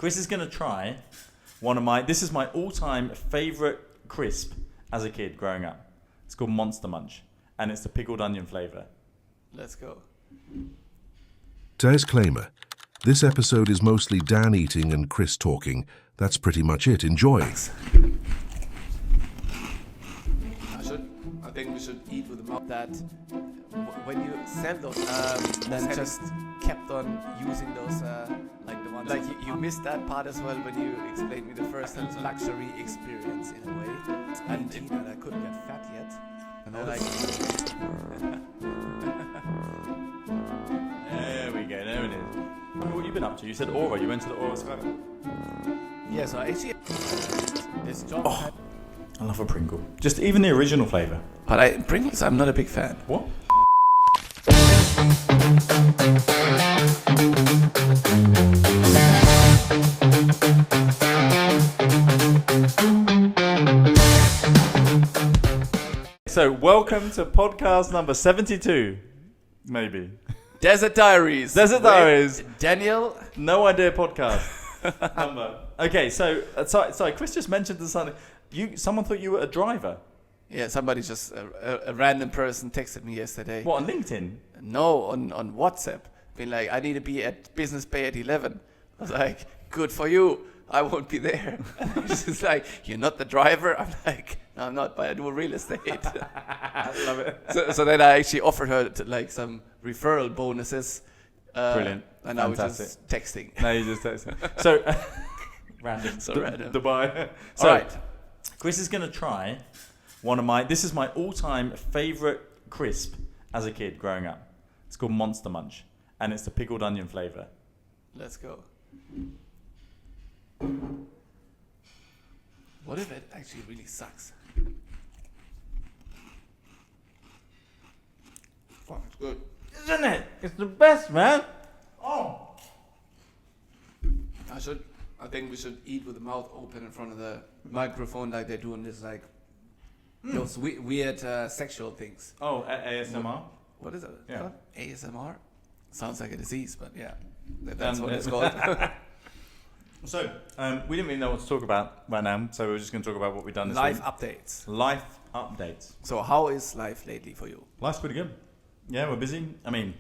Chris is going to try this is my all-time favourite crisp as a kid growing up. It's called Monster Munch, and it's the pickled onion flavour. Let's go. Disclaimer. This episode is mostly Dan eating and Chris talking. That's pretty much it. Enjoy. I think we should eat with the mouth. That when you sell those, then just kept on using those, like the ones. Like you missed that part as well when you explained me the first luxury experience in a way. And I couldn't get fat yet. And I like. There we go. There it is. What have you been up to? You said Aura. You went to the Aura Skyline. Yeah, so actually, this job. Oh, I love a Pringle. Just even the original flavour. But Pringles, I'm not a big fan. What? So, welcome to podcast number 72, maybe. Desert Diaries. Desert Diaries. Daniel. No idea podcast number. Okay, so sorry, Chris just mentioned something. Someone thought you were a driver. Yeah, somebody just a random person texted me yesterday. What, on LinkedIn? No, on WhatsApp. Being like, I need to be at Business Bay at 11. I was like, good for you. I won't be there. And he's just like, you're not the driver? I'm like, no, I'm not, but I do real estate. I love it. So then I actually offered her like some referral bonuses. Brilliant. And now we're just texting. No, you just texting. So, random. Random. Dubai. So, all right. Chris is going to try this is my all-time favourite crisp as a kid growing up. It's called Monster Munch, and it's the pickled onion flavour. Let's go. What if it actually really sucks? Fuck, it's good. Isn't it? It's the best, man. Oh. I think we should eat with the mouth open in front of the microphone like they do in this, like, those weird sexual things. Oh, ASMR? What is it? Yeah. ASMR? Sounds like a disease, but yeah. That's what it's called. So, we didn't really know what to talk about right now, so we're just going to talk about what we've done this Life week. updates. Life updates. So how is life lately for you? Life's pretty good. Yeah, we're busy. I mean,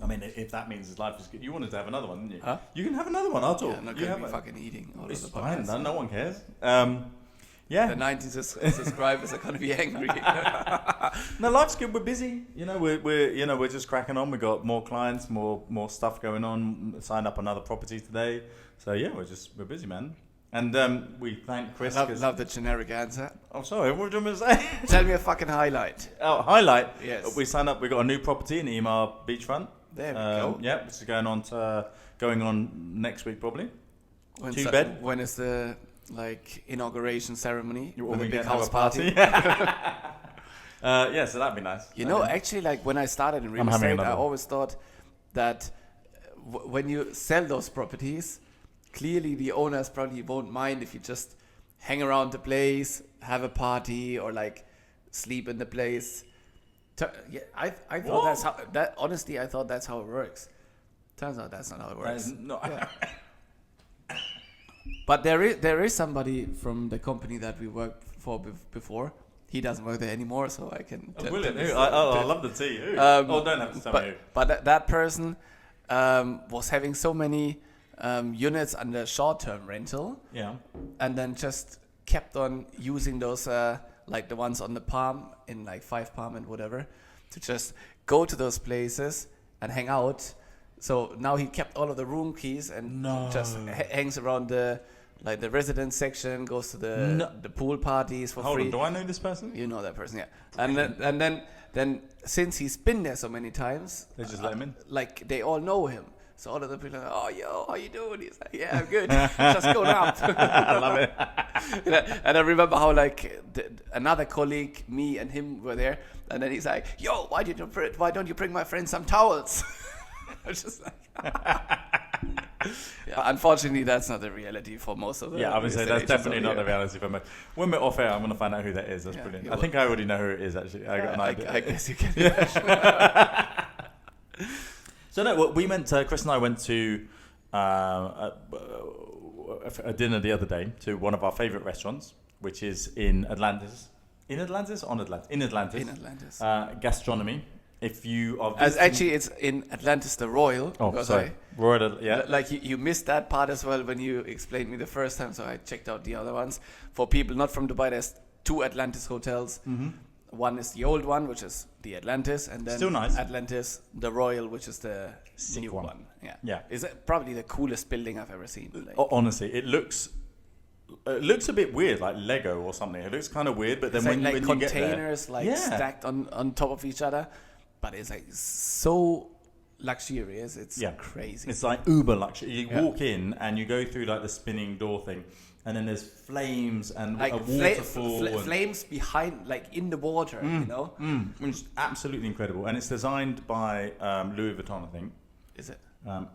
if that means his life is good, you wanted to have another one, didn't you? Huh? You can have another one. I'll talk. Yeah, I'm not you going to have be fucking eating all It's of the fine. podcasts. No one cares. Yeah. The 90 subscribers are going to be angry. No, life's good. We're busy. We're just cracking on. We got more clients, more stuff going on. Signed up another property today. So yeah, we're busy, man. And we thank Chris. Love the generic answer. Oh, sorry. What do you want me to say? Tell me a fucking highlight. Oh, highlight. Yes. We signed up. We got a new property in Emar Beachfront. There we go. Yeah, which is going on next week probably. Two bed. When is the inauguration ceremony with a big get house a party? Yeah, so that'd be nice. Actually, when I started in real estate, I always thought that when you sell those properties, clearly the owners probably won't mind if you just hang around the place, have a party, or sleep in the place. I thought that's how that. Honestly, I thought that's how it works. Turns out that's not how it works. Yeah. But there is somebody from the company that we worked for before. He doesn't work there anymore, so I can. I love the tea. Who? Don't have to tell me who. But that person was having so many units under short-term rental. Yeah. And then just kept on using those, the ones on the Palm, in 5 Palm and whatever, to just go to those places and hang out. So now he kept all of the room keys and just hangs around the residence section, goes to the pool parties for free. Hold on, do I know this person? You know that person, yeah. And then since he's been there so many times, they just let him in. They all know him. So all of the people are like, oh, yo, how you doing? He's like, yeah, I'm good. Just going out. I love it. And I remember how another colleague, me and him were there. And then he's like, yo, why don't you bring my friend some towels? I was just like, unfortunately, that's not the reality for most of them. Yeah, I would say that's definitely not the reality for me. When we're off air, I'm going to find out who that is. That's brilliant. I think I already know who it is, actually. I got an idea. I guess you can. So no, we went. Chris and I went to a dinner the other day to one of our favorite restaurants, which is in Atlantis. In Atlantis? On Atlantis? In Atlantis. In Atlantis. Gastronomy. If you are actually, it's in Atlantis, the Royal. Oh, sorry. Royal, yeah. Like you missed that part as well when you explained me the first time, so I checked out the other ones. For people not from Dubai, there's 2 Atlantis hotels. Mm-hmm. One is the old one, which is the Atlantis, and then still nice. Atlantis, the Royal, which is the new one. Yeah. Is it probably the coolest building I've ever seen? Like, honestly, it looks a bit weird, like Lego or something. It looks kind of weird, but then when like you containers get there, stacked on top of each other, but it's like so luxurious. It's crazy. It's like uber luxury. You walk in and you go through like the spinning door thing, and then there's flames and like a waterfall, flames behind, like in the water. You know, it's absolutely incredible. And it's designed by Louis Vuitton, I think. Is it? I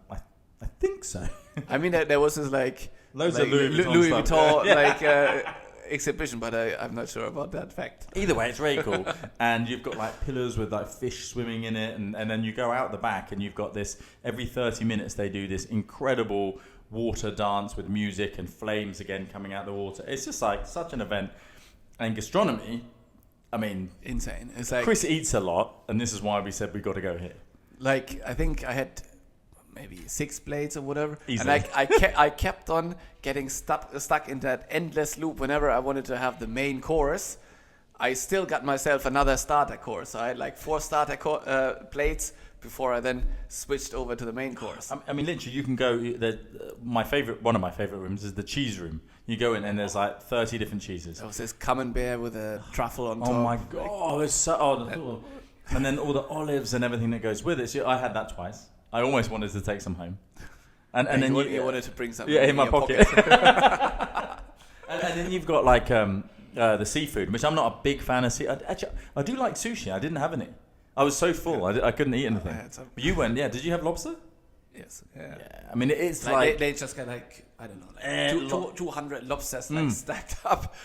think so. I mean, there was this like loads of Louis Vuitton exhibition, but I'm not sure about that fact. Either way, it's very cool. And you've got like pillars with like fish swimming in it, and then you go out the back and you've got this, every 30 minutes they do this incredible water dance with music and flames again coming out the water. It's just like such an event. And gastronomy, I mean, insane. It's like Chris eats a lot, and this is why we said we got to go here. Like, I think I had maybe 6 plates or whatever. Easily. And I kept on getting stuck in that endless loop. Whenever I wanted to have the main course, I still got myself another starter course. So I had like 4 starter plates before I then switched over to the main course. I mean, literally, you can go. One of my favorite rooms is the cheese room. You go in and there's like 30 different cheeses. There was this camembert with a truffle on top. Oh my god! It's so. And then all the olives and everything that goes with it. So I had that twice. I almost wanted to take some home. And then you wanted to bring something in my pocket. and then you've got like the seafood, which I'm not a big fan of. Actually, I do like sushi. I didn't have any. I was so full. I couldn't eat anything. You went, yeah. Did you have lobster? Yes. Yeah. I mean, it's like they just got like, I don't know, like 200 lobsters like stacked up.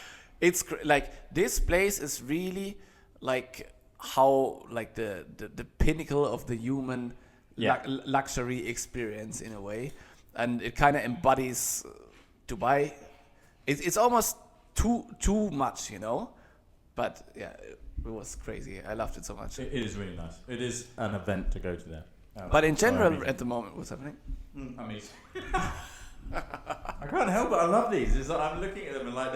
It's like this place is really like how like the pinnacle of the human luxury experience in a way, and it kind of embodies Dubai. It's almost too much, you know, but yeah, it was crazy. I loved it so much. It is really nice. It is an event to go to there. But in general, at the moment, what's happening? Amazing. I can't help it. I love these. It's like I'm looking at them and like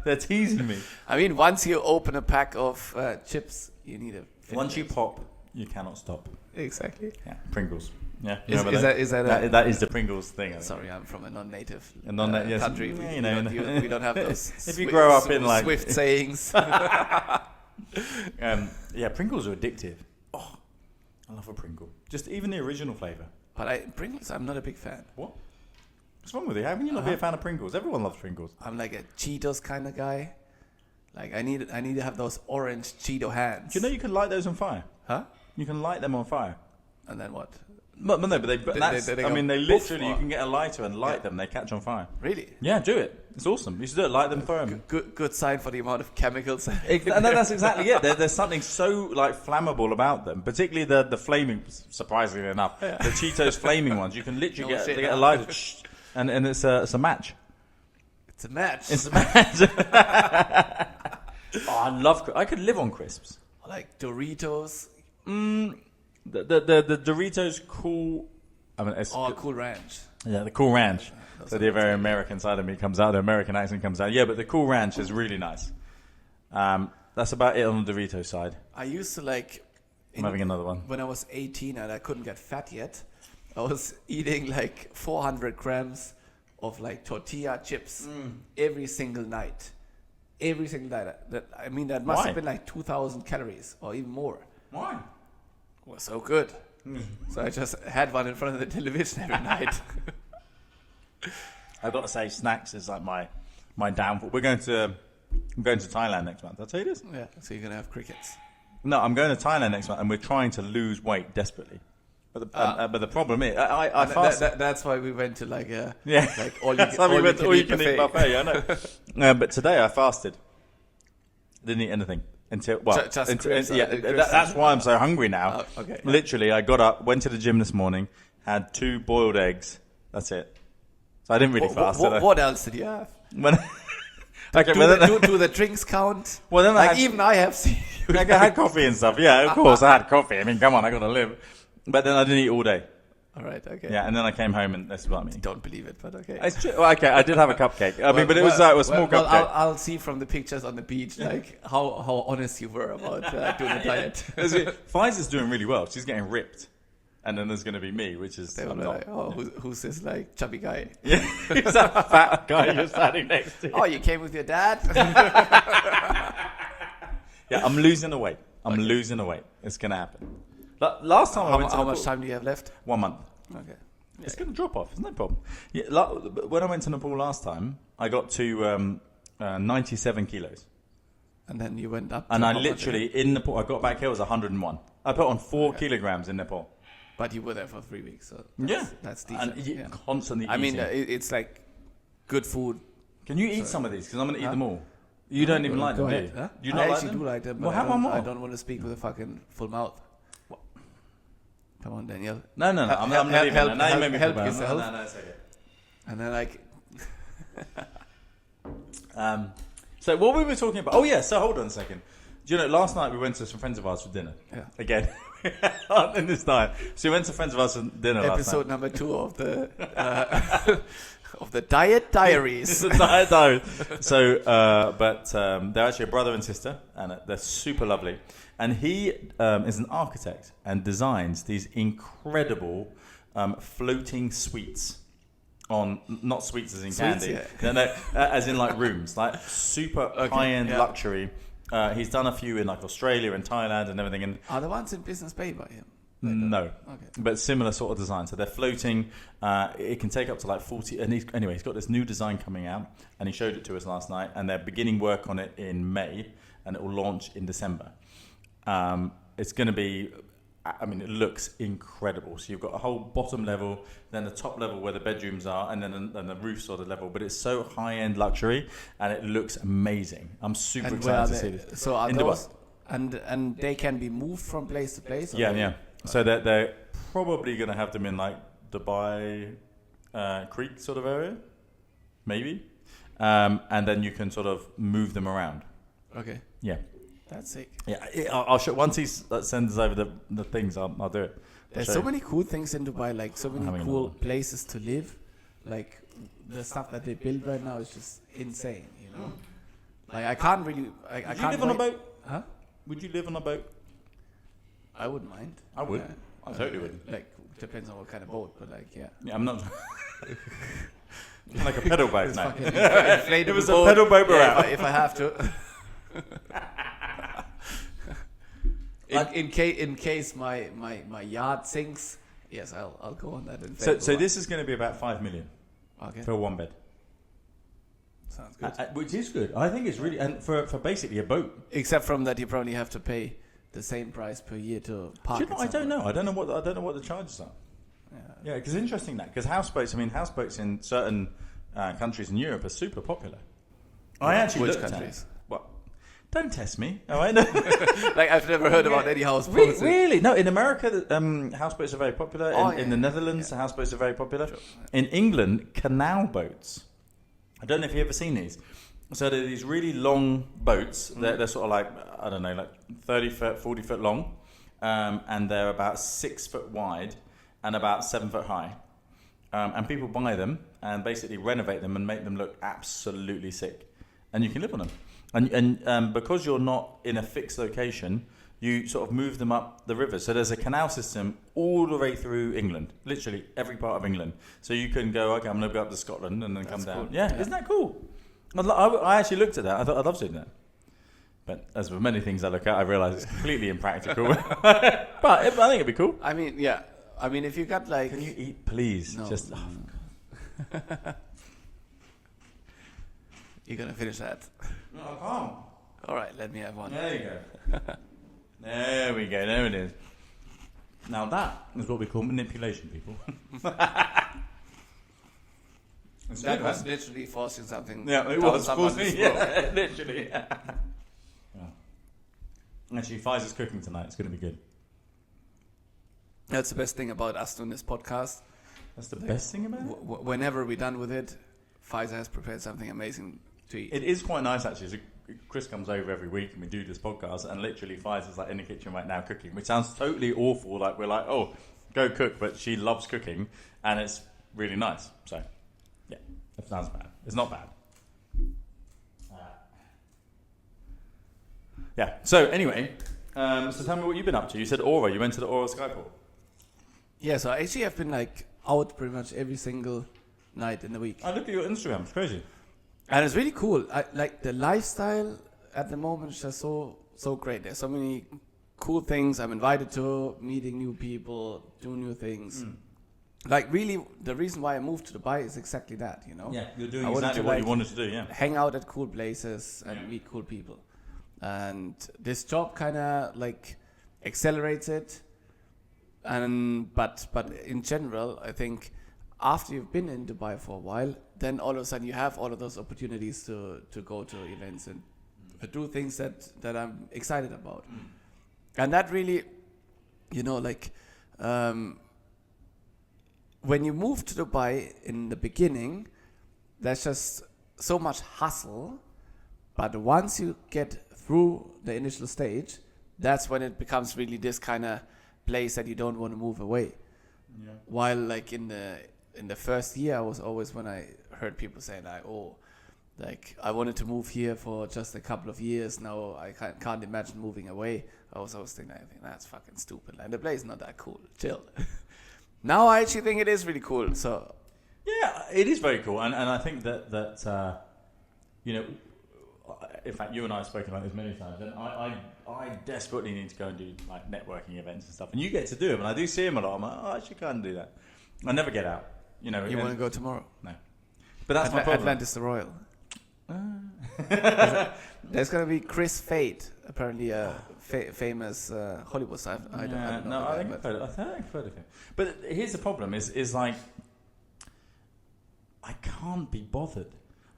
they're teasing me. I mean, once you open a pack of chips, you need a. Once you pop, you cannot stop. Exactly. Yeah, Pringles. Yeah. Is that is the Pringles thing? I think. Sorry, I'm from a non-native yes, country. We don't have those. If you grow up in like swift sayings. Pringles are addictive. Oh, I love a Pringle. Just even the original flavour. But Pringles, I'm not a big fan. What? What's wrong with you? How can you not be a fan of Pringles? Everyone loves Pringles. I'm like a Cheetos kind of guy. Like I need to have those orange Cheeto hands. Do you know you can light those on fire? Huh? You can light them on fire. And then what? No, but they literally, you can get a lighter and light them. They catch on fire. Really? Yeah, do it. It's awesome. You should do it. Light them, throw them. Good sign for the amount of chemicals. And that's exactly it. There's something so like flammable about them, particularly the flaming. Surprisingly enough, the Cheetos flaming ones. You can literally get a lighter, and it's a match. It's a match. It's a match. I could live on crisps. I like Doritos. The Doritos Cool. Cool Ranch. Yeah, the Cool Ranch. So the very American side of me comes out. The American accent comes out. Yeah, but the Cool Ranch is really nice. That's about it on the Dorito side. I used to like. I'm having another one. When I was 18 and I couldn't get fat yet, I was eating like 400 grams of like tortilla chips every single night. Every single night. That must have been like 2,000 calories or even more. Why? It was so good. So I just had one in front of the television every night. I've got to say, snacks is like my downfall. I'm going to Thailand next month. Did I tell you this? Yeah, so you're going to have crickets. No, I'm going to Thailand next month, and we're trying to lose weight desperatly. But the problem is, I fasted. That's why we went to like all you can eat buffet. I know. But today I fasted. Didn't eat anything until that's why I'm so hungry now. Okay. Literally, I got up, went to the gym this morning, had 2 boiled eggs. That's it. So I didn't really fast. What else did you have? Do the drinks count? Well, then I have seen you. I had coffee and stuff. Yeah, of course I had coffee. I mean, come on, I got to live. But then I didn't eat all day. All right, okay. Yeah, and then I came home and that's what I mean. Don't believe it, but okay. It's true. Well, okay, I did have a cupcake. I mean, but it was a small cupcake. I'll see from the pictures on the beach, like how honest you were about doing the diet. Pfizer's doing really well. She's getting ripped. And then there's going to be me, which is... who's this, like, chubby guy? Yeah, who's that fat guy you're standing next to? Oh, you came with your dad? Yeah, I'm losing the weight. Losing the weight. It's going to happen. Last time I went to How much time do you have left? 1 month. Okay. It's going to drop off. It's no problem. Yeah, when I went to Nepal last time, I got to 97 kilos. And then you went up? And I literally, in Nepal, I got back here, it was 101. I put on 4 kilograms in Nepal. But you were there for 3 weeks, so that's decent. And constantly eating. I mean, it's like good food. Can you eat some of these? Because I'm going to eat them all. You don't even like them, do you? Huh? You I actually do like them, but I don't want to speak with a fucking full mouth. What? Come on, Daniel. No. I'm not leaving. Help yourself. No, it's okay. And then like... So what we were talking about... Oh, yeah, so hold on a second. Do you know, last night we went to some friends of ours for dinner. Yeah. Again. In this time. So we went to friends of ours for dinner last night. Episode number 2 of the... of the Diet Diaries. The Diet Diaries. So, they're actually a brother and sister, and they're super lovely. And he is an architect and designs these incredible floating suites. Not sweets as in candy, no, as in like rooms, like super high-end luxury. He's done a few in like Australia and Thailand and everything. And are the ones in business paid by him? No, but similar sort of design. So they're floating. It can take up to like 40. And he's got this new design coming out, and he showed it to us last night. And they're beginning work on it in May, and it will launch in December. It's going to be. I mean, it looks incredible. So you've got a whole bottom level, then the top level where the bedrooms are, and then the roof sort of level. But it's so high-end luxury, and it looks amazing. I'm super excited to see this. So are those, and they can be moved from place to place? Yeah. So they're probably going to have them in like Dubai Creek sort of area, maybe, and then you can sort of move them around. Okay. Yeah. That's sick. Yeah, I'll show. Once he sends over the things, I'll do it. There's so many cool things in Dubai, like so many cool places to live. Like the stuff that they build right now is just insane, you know. Like I can't really. I can't. You live on a boat? Huh? Would you live on a boat? I wouldn't mind. I would. I totally would. Like depends on what kind of boat, but like yeah. Yeah, I'm not. Like a pedal boat, no. It was a pedal boat if I have to. In case my yacht sinks, yes, I'll go on that. So this is going to be about 5 million for one bed. Sounds good. Which is good. I think it's really, and for basically a boat. Except from that, you probably have to pay the same price per year to park. I don't know. I don't know what the charges are. Yeah, because interesting because houseboats. I mean, houseboats in certain countries in Europe are super popular. I actually Which countries? Don't test me. Oh, I know. Like I've never heard about any houseboats. Really? No, in America, houseboats are very popular. In the Netherlands, houseboats are very popular. Sure. In England, canal boats. I don't know if you've ever seen these. So they're these really long boats. They're sort of like, I don't know, like 30 foot, 40 foot long. And they're about 6 foot wide and about 7 foot high. And people buy them and basically renovate them and make them look absolutely sick. And you can live on them. And because you're not in a fixed location, you sort of move them up the river. So there's a canal system all the way through England, literally every part of England. So you can go, okay, I'm going to go up to Scotland and then come down. Cool. Yeah, isn't that cool? I actually looked at that. I thought I'd love doing that. But as with many things I look at, I realise it's completely impractical. But I think it'd be cool. I mean, yeah. I mean, if you got like... Can you eat, please? No. Just... You're going to finish that? No, I can't. All right, let me have one. There you go. There we go. There it is. Now that is what we call manipulation, people. That was literally forcing something. Yeah, it was forcing. Yeah, literally. Yeah. Actually, Pfizer's cooking tonight. It's going to be good. That's the best thing about us doing this podcast. That's the best thing about it. Whenever we're done with it, Pfizer has prepared something amazing to eat. It is quite nice actually. So Chris comes over every week and we do this podcast, and literally Pfizer's like in the kitchen right now cooking, which sounds totally awful. Like we're like, oh, go cook, but she loves cooking, and it's really nice. So yeah, it sounds bad. It's not bad. Yeah. So anyway, so tell me what you've been up to. You said Aura. You went to the Aura Skyport. Yeah. So actually, I've been like out pretty much every single night in the week. I look at your Instagram. It's crazy. And it's really cool. I like the lifestyle at the moment is just so great. There's so many cool things I'm invited to, meeting new people, doing new things. Like really, the reason why I moved to Dubai is exactly that, you know. Yeah, you're doing exactly what you wanted to do. Yeah, hang out at cool places and meet cool people. And this job kind of like accelerates it. And but in general, I think after you've been in Dubai for a while, then all of a sudden you have all of those opportunities to go to events and do things that I'm excited about. And that really, you know, like when you move to Dubai in the beginning, there's just so much hustle. But once you get through the initial stage, that's when it becomes really this kind of place that you don't want to move away. Yeah. While like in the first year, I was always, when I heard people saying like, oh, like I wanted to move here for just a couple of years. Now I can't imagine moving away. I was always thinking, I think that's fucking stupid. Like the place is not that cool. Chill. Now I actually think it is really cool. So yeah, it is very cool, and I think that you know, in fact, you and I have spoken about this many times, and I desperately need to go and do like networking events and stuff, and you get to do them, and I do see them a lot. I'm like, oh, I should go and do that. I never get out. You know, you want to go tomorrow? No, but that's my problem. Atlantis the Royal. There's gonna be Chris Fate, apparently a famous Hollywood star. I don't know. I think I've heard of him. But here's the problem: is like I can't be bothered.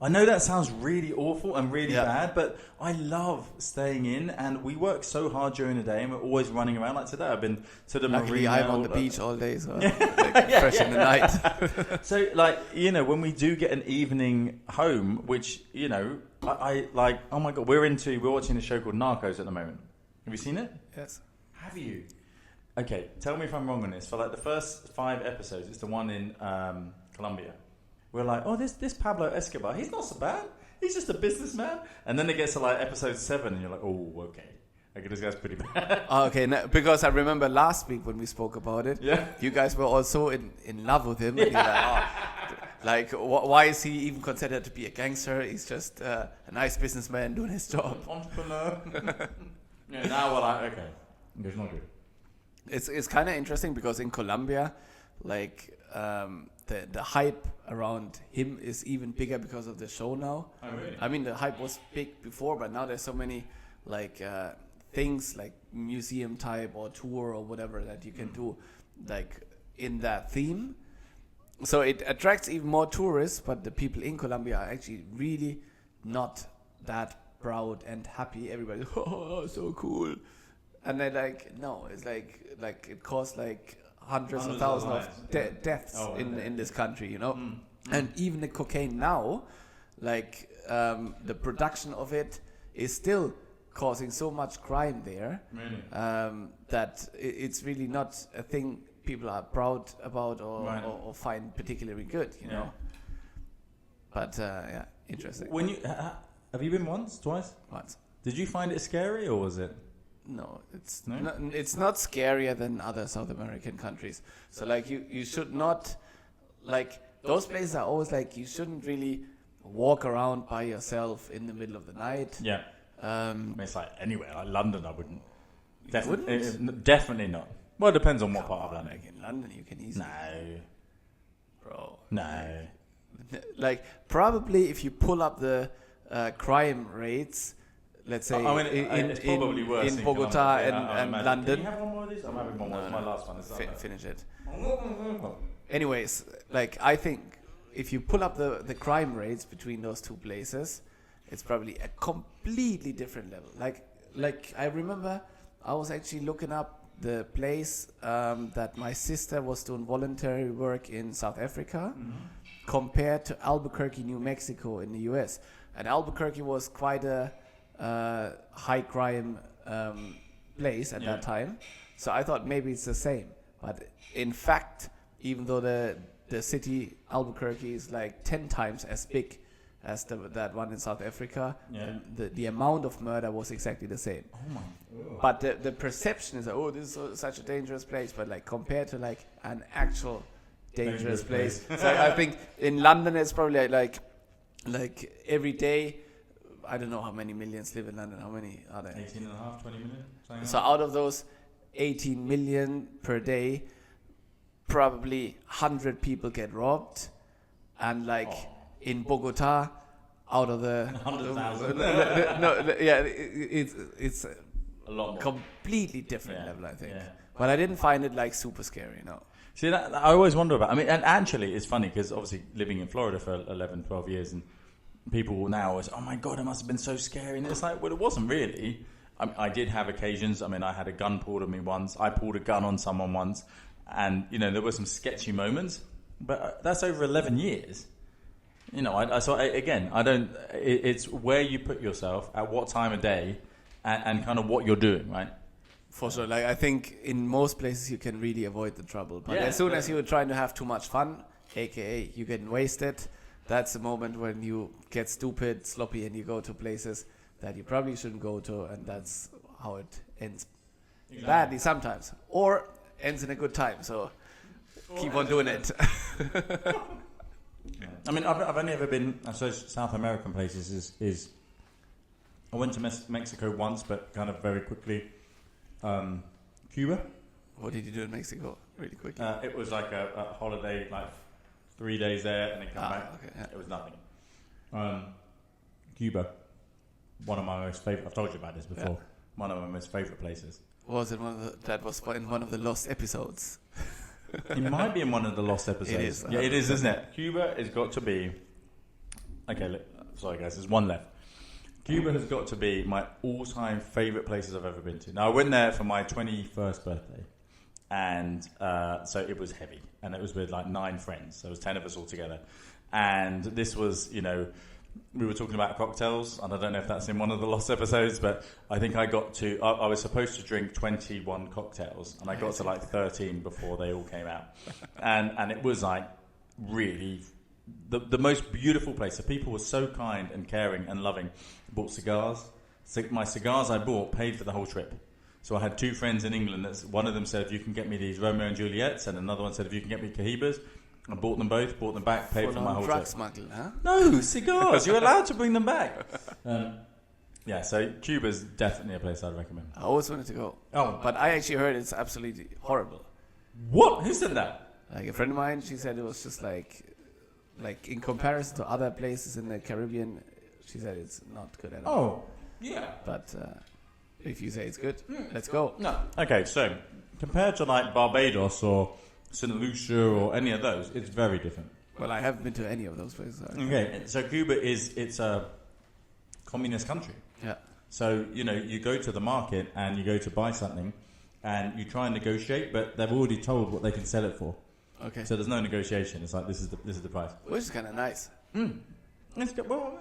I know that sounds really awful and really bad, but I love staying in, and we work so hard during the day, and we're always running around. Like today, I've been to the marina. I'm on the beach all day, so fresh in the night. So, like, you know, when we do get an evening home, which, you know, I like, oh my God, we're watching a show called Narcos at the moment. Have you seen it? Yes. Have you? Okay, tell me if I'm wrong on this. For like the first 5 episodes, it's the one in Colombia. We're like, oh, this Pablo Escobar, he's not so bad. He's just a businessman. And then it gets to like episode 7, and you're like, oh, okay, this guy's pretty bad. Okay, because I remember last week when we spoke about it, you guys were also in love with him. And you're like, why is he even considered to be a gangster? He's just a nice businessman doing his job. Entrepreneur. Yeah, now we're like, okay, it's not good. It's kind of interesting because in Colombia, like, the hype around him is even bigger because of the show now. Oh, really? I mean, the hype was big before, but now there's so many like things like museum type or tour or whatever that you can do like in that theme. So it attracts even more tourists, but the people in Colombia are actually really not that proud and happy. Everybody, oh, so cool. And they're like, no, it's like it costs like hundreds of thousands of deaths in this country, you know. And even the cocaine now, like the production of it is still causing so much crime there, that it's really not a thing people are proud about or find particularly good, you know. But yeah, interesting. When you have you been once, twice? Once. Did you find it scary, or was it? No, it's not scarier than other South American countries. So like you should not, like those places are always like you shouldn't really walk around by yourself in the middle of the night. Yeah. I mean, it's like anywhere, like London, I wouldn't. Definitely not. Well, it depends on what part of London. Like in London, you can easily. No. Bro. No. Like probably if you pull up the crime rates. Let's say it's probably worse in Bogota and London. Can you have one more of these? I'm having one more. It's my last one. Finish it. Anyways, like I think if you pull up the crime rates between those two places, it's probably a completely different level. Like I remember I was actually looking up the place that my sister was doing voluntary work in South Africa compared to Albuquerque, New Mexico in the US. And Albuquerque was quite a high crime place at that time. So I thought maybe it's the same. But in fact, even though the city Albuquerque is like 10 times as big as that one in South Africa, the amount of murder was exactly the same. Oh my! But the perception is like, this is such a dangerous place. But like compared to like an actual dangerous place, so I think in London it's probably like every day. I don't know how many millions live in London. How many are there? 18 and a half, 20 million. So out of those 18 million per day, probably 100 people get robbed, and like. In Bogota, out of the 100,000. It's a lot more. Completely different level, I think. Yeah. But I didn't find it like super scary, no. See, that I always wonder about. I mean, and actually, it's funny because obviously living in Florida for 11, 12 years, and people now is, oh my god, it must have been so scary. And it's like, well, it wasn't really. I did have occasions. I mean, I had a gun pulled on me once. I pulled a gun on someone once, and there were some sketchy moments. But that's over 11 years. I don't. It's where you put yourself at what time of day, and kind of what you're doing, right? For sure. Like I think in most places you can really avoid the trouble, but as soon as you're trying to have too much fun, aka you getting wasted, that's the moment when you get stupid, sloppy, and you go to places that you probably shouldn't go to, and that's how it ends badly sometimes, or ends in a good time. So keep on doing it. I mean, I've only ever been, I suppose, South American places is I went to Mexico once, but kind of very quickly. Cuba. What did you do in Mexico? Really quickly. It was like a holiday, like 3 days there, and then come back. Okay, yeah. It was nothing. Cuba, one of my most favorite. I've told you about this before. Yeah. One of my most favorite places. Was it that was in one of the lost episodes? It might be in one of the lost episodes. It is. Yeah, it is, isn't it? Cuba has got to be. Okay, sorry guys, there's one left. Cuba has got to be my all-time favourite places I've ever been to. Now, I went there for my 21st birthday, and so it was heavy, and it was with like 9 friends, so it was 10 of us all together. And this was, we were talking about cocktails, and I don't know if that's in one of the lost episodes, but I think I was supposed to drink 21 cocktails, and I got to like 13 before they all came out. And it was like really the most beautiful place. The people were so kind and caring and loving. Bought cigars. My cigars I bought paid for the whole trip. So I had 2 friends in England. One of them said, if you can get me these Romeo and Juliets, and another one said, if you can get me Cohibas. I bought them both, brought them back, paid for my whole drug trip. Smuggle, huh? No, cigars. You're allowed to bring them back. Yeah, so Cuba's definitely a place I'd recommend. I always wanted to go. Oh, but I actually heard it's absolutely horrible. What? Who said that? Like a friend of mine, she said it was just like in comparison to other places in the Caribbean, she said it's not good at all. Oh, yeah. But if you say it's good, let's go. No. Okay, so compared to like Barbados or St. Lucia or any of those, it's very different. Well, I haven't been to any of those places. Okay, so Cuba it's a communist country. Yeah. So, you go to the market and you go to buy something and you try and negotiate, but they've already told what they can sell it for. Okay. So there's no negotiation. It's like, this is the price. Which is kind of nice. It's good. Well,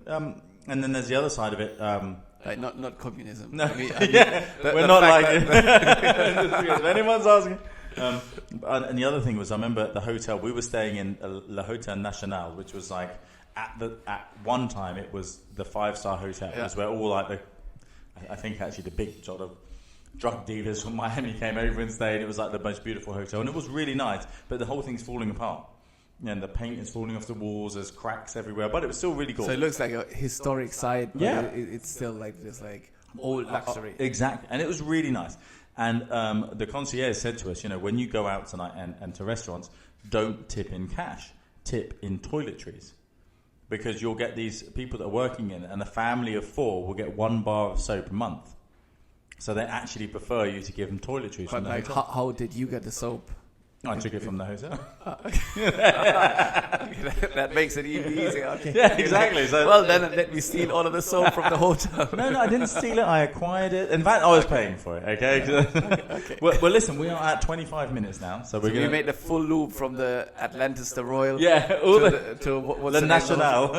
and then there's the other side of it. Like not communism. No, I mean, we're not like it. If anyone's asking. And the other thing was, I remember at the hotel, we were staying in La Hotel Nacional, which was like, at one time, it was the 5-star hotel. Yeah. It was where all like I think actually the big sort of drug dealers from Miami came over and stayed. It was like the most beautiful hotel, and it was really nice, but the whole thing's falling apart. And the paint is falling off the walls, there's cracks everywhere, but it was still really cool. So it looks like a historic site, but yeah. It's still like this like old luxury. Exactly, and it was really nice. And the concierge said to us, when you go out tonight and to restaurants, don't tip in cash, tip in toiletries. Because you'll get these people that are working in it, and a family of 4 will get 1 bar of soap a month. So they actually prefer you to give them toiletries. But like, how did you get the soap? I took it from the hotel. That makes it even easier. Okay. Yeah, exactly. So, well, then let me steal all of the soap from the hotel. No, I didn't steal it. I acquired it. In fact, I was paying for it. Okay. Okay. Well, listen, we are at 25 minutes now, so we're We gonna made the full loop from the Atlantis, the Royal. Yeah, all to what's the National.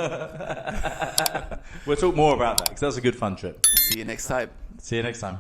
We'll talk more about that because that's a good fun trip. See you next time. See you next time.